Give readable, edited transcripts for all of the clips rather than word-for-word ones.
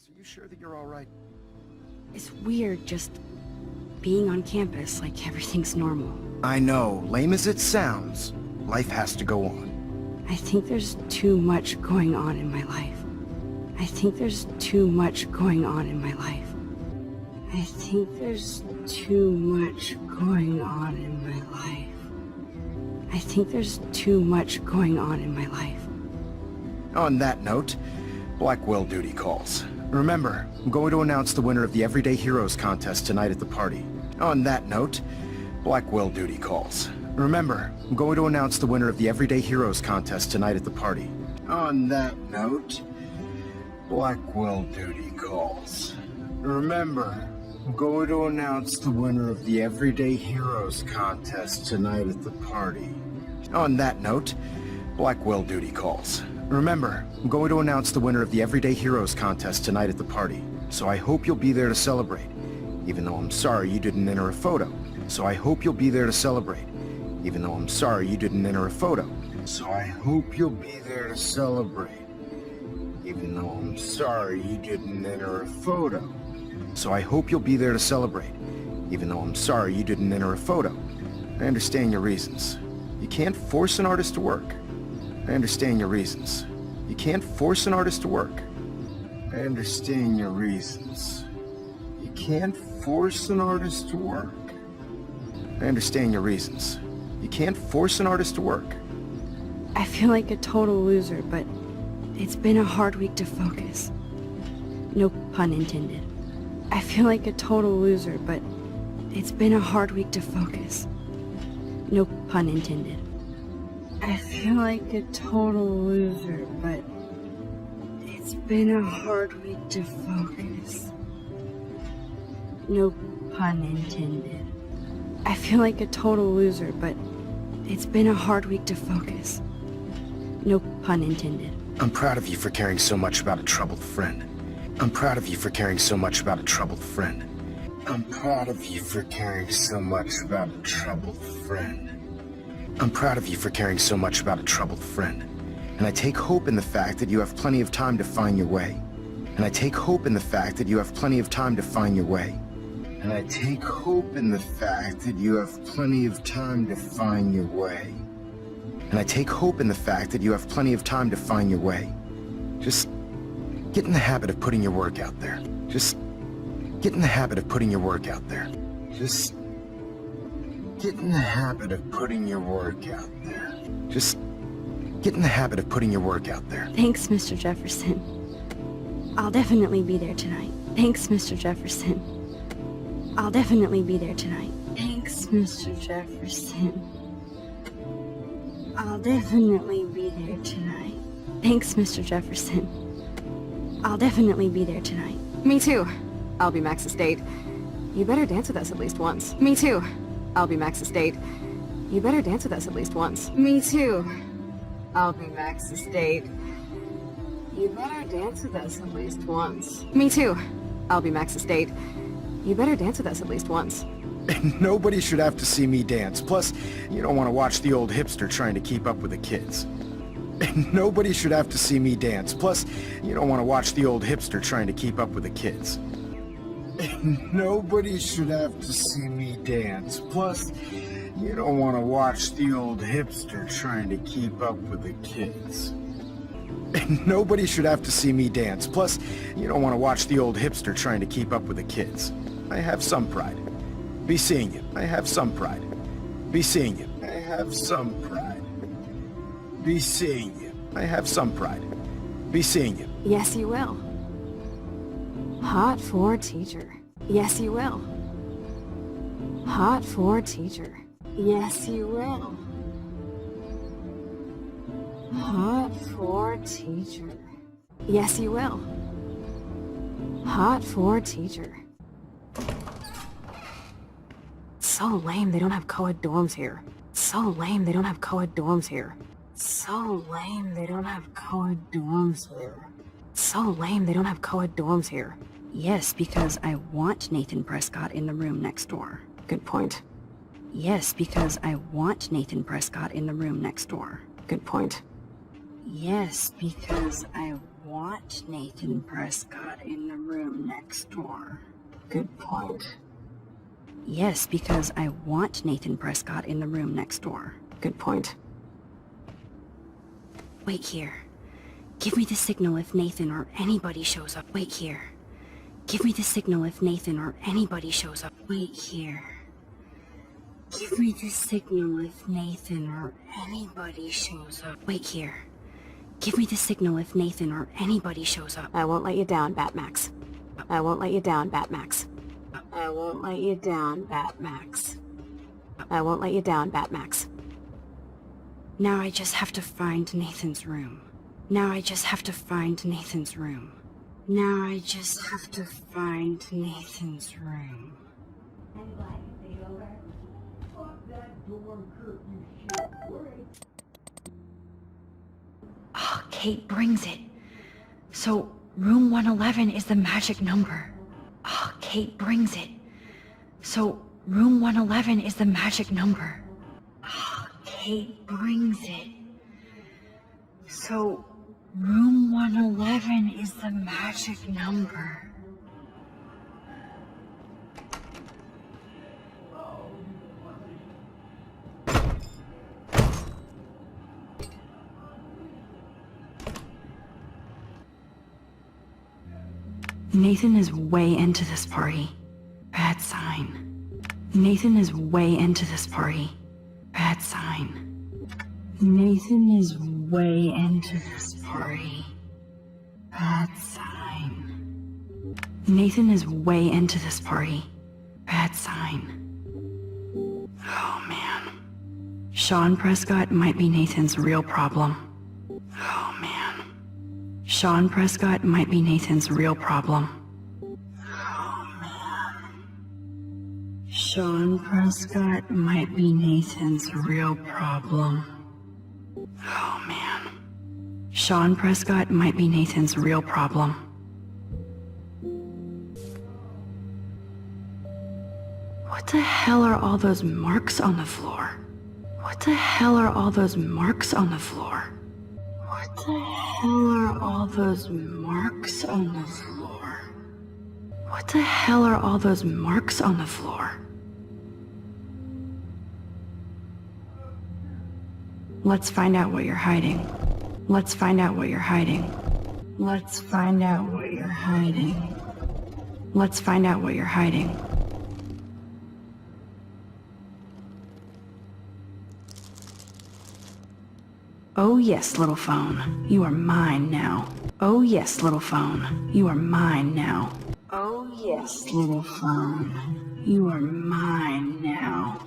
Are you sure that you're all right? It's weird just being on campus like everything's normal. I know, lame as it sounds, life has to go on. I think there's too much going on in my life. I think there's too much going on in my life. I think there's too much going on in my life. I think there's too much going on in my life. On that note, Blackwell duty calls. Remember, I'm going to announce the winner of the Everyday Heroes contest tonight at the party. On that note, Blackwell duty calls. Remember, I'm going to announce the winner of the Everyday Heroes contest tonight at the party. On that note, Blackwell duty calls. Remember, I'm going to announce the winner of the Everyday Heroes contest tonight at the party. On that note, Blackwell duty calls. Remember, I'm going to announce the winner of the Everyday Heroes contest tonight at the party. So I hope you'll be there to celebrate, even though I'm sorry you didn't enter a photo. So I hope you'll be there to celebrate, even though I'm sorry you didn't enter a photo. So I hope you'll be there to celebrate, even though I'm sorry you didn't enter a photo. So I hope you'll be there to celebrate, even though I'm sorry you didn't enter a photo. I understand your reasons. You can't force an artist to work. I understand your reasons. You can't force an artist to work. I understand your reasons. You can't force an artist to work. I understand your reasons. You can't force an artist to work. I feel like a total loser, but it's been a hard week to focus. No pun intended. I feel like a total loser, but it's been a hard week to focus. No pun intended. I feel like a total loser, but it's been a hard week to focus. No pun intended. I feel like a total loser, but it's been a hard week to focus. No pun intended. I'm proud of you for caring so much about a troubled friend. I'm proud of you for caring so much about a troubled friend. I'm proud of you for caring so much about a troubled friend. I'm proud of you for caring so much about a troubled friend. And I take hope in the fact that you have plenty of time to find your way. And I take hope in the fact that you have plenty of time to find your way. And I take hope in the fact that you have plenty of time to find your way. And I take hope in the fact that you have plenty of time to find your way. Just get in the habit of putting your work out there. Just get in the habit of putting your work out there. Just get in the habit of putting your work out there. Just get in the habit of putting your work out there. Thanks, Mr. Jefferson. I'll definitely be there tonight. Thanks, Mr. Jefferson. I'll definitely be there tonight. Thanks, Mr. Jefferson. I'll definitely be there tonight. Thanks, Mr. Jefferson. I'll definitely be there tonight. Me too. I'll be Max's date. You better dance with us at least once. Me too. I'll be Max's date. You better dance with us at least once. Me too. I'll be Max's date. You better dance with us at least once. Me too. I'll be Max's date. You better dance with us at least once. Nobody should have to see me dance. Plus, you don't want to watch the old hipster trying to keep up with the kids. Nobody should have to see me dance. Plus, you don't want to watch the old hipster trying to keep up with the kids. Nobody should have to see me dance. Plus, you don't want to watch the old hipster trying to keep up with the kids. Nobody should have to see me dance. Plus, you don't want to watch the old hipster trying to keep up with the kids. I have some pride. Be seeing you. I have some pride. Be seeing you. I have some pride. Be seeing you. I have some pride. Be seeing you. Yes, you will. Hot for teacher. Yes, you will. Hot for teacher. Yes, you will. Hot for teacher. Yes, you will. Hot for teacher. So lame they don't have co-ed dorms here. So lame they don't have co-ed dorms here. So lame they don't have co-ed dorms here. So lame they don't have co-ed dorms here. Yes, because I want Nathan Prescott in the room next door. Good point. Yes, because I want Nathan Prescott in the room next door. Good point. Yes, because I want Nathan Prescott in the room next door. Good point. Yes, because I want Nathan Prescott in the room next door. Good point. Wait here. Give me the signal if Nathan or anybody shows up. Wait here. Give me the signal if Nathan or anybody shows up. Wait here. Give me the signal if Nathan or anybody shows up. Wait here. Give me the signal if Nathan or anybody shows up. I won't let you down, Batmax. I won't let you down, Batmax. I won't let you down, Batmax. I won't let you down, Batmax. Now I just have to find Nathan's room. Now I just have to find Nathan's room. Now I just have to find Nathan's room. Oh, Kate brings it. So, room 111 is the magic number. Oh, Kate brings it. So, room 111 is the magic number. Oh, Kate brings it. So, room 111 is the magic number. Nathan is way into this party. Bad sign. Nathan is way into this party. Bad sign. Nathan is way into this party. Bad sign. Nathan is way into this party. Bad sign. Oh man. Sean Prescott might be Nathan's real problem. Oh man. Sean Prescott might be Nathan's real problem. Oh man. Sean Prescott might be Nathan's real problem. Oh man. Sean Prescott might be Nathan's real problem. What the hell are all those marks on the floor? What the hell are all those marks on the floor? What the hell are all those marks on the floor? What the hell are all those marks on the floor? Let's find out what you're hiding. Let's find out what you're hiding. Let's find out what you're hiding. Let's find out what you're hiding. Oh yes, little phone, you are mine now. Oh yes, little phone, you are mine now. Oh yes, little phone, you are mine now.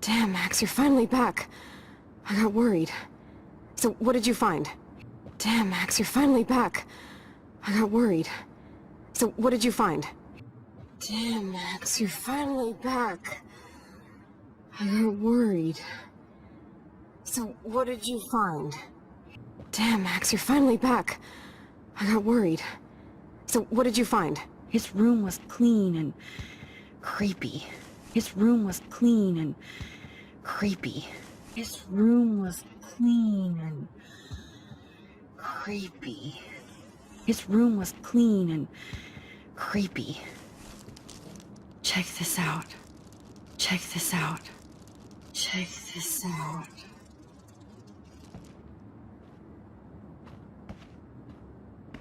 Damn, Max, you're finally back. I got worried. So, what did you find? Damn, Max, you're finally back. I got worried. So, what did you find? Damn, Max, you're finally back. I got worried. So, what did you find? Damn, Max, you're finally back. I got worried. So, what did you find? His room was clean and creepy. His room was clean and creepy. His room was clean and creepy. His room was clean and creepy. Check this out. Check this out. Check this out.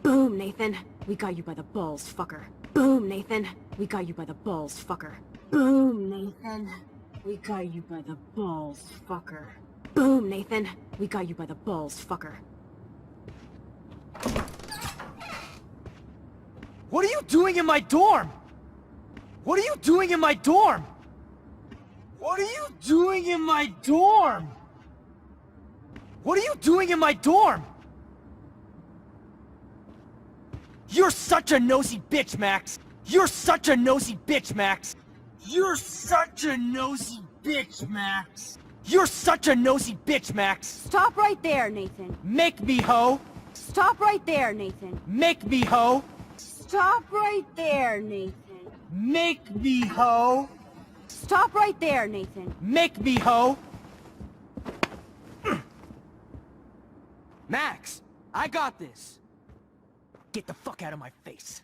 Boom, Nathan. We got you by the balls, fucker. Boom, Nathan. We got you by the balls, fucker. Boom, Nathan. We got you by the balls, fucker. Boom, Nathan. We got you by the balls, fucker. What are you doing in my dorm? What are you doing in my dorm? What are you doing in my dorm? What are you doing in my dorm? You're such a nosy bitch, Max. You're such a nosy bitch, Max. You're such a nosy bitch, Max. You're such a nosy bitch, Max. Stop right there, Nathan. Make me, ho. Stop right there, Nathan. Make me, ho. Stop right there, Nathan. Make me, ho. Stop right there, Nathan. Make me, ho. Max, I got this. Get the fuck out of my face.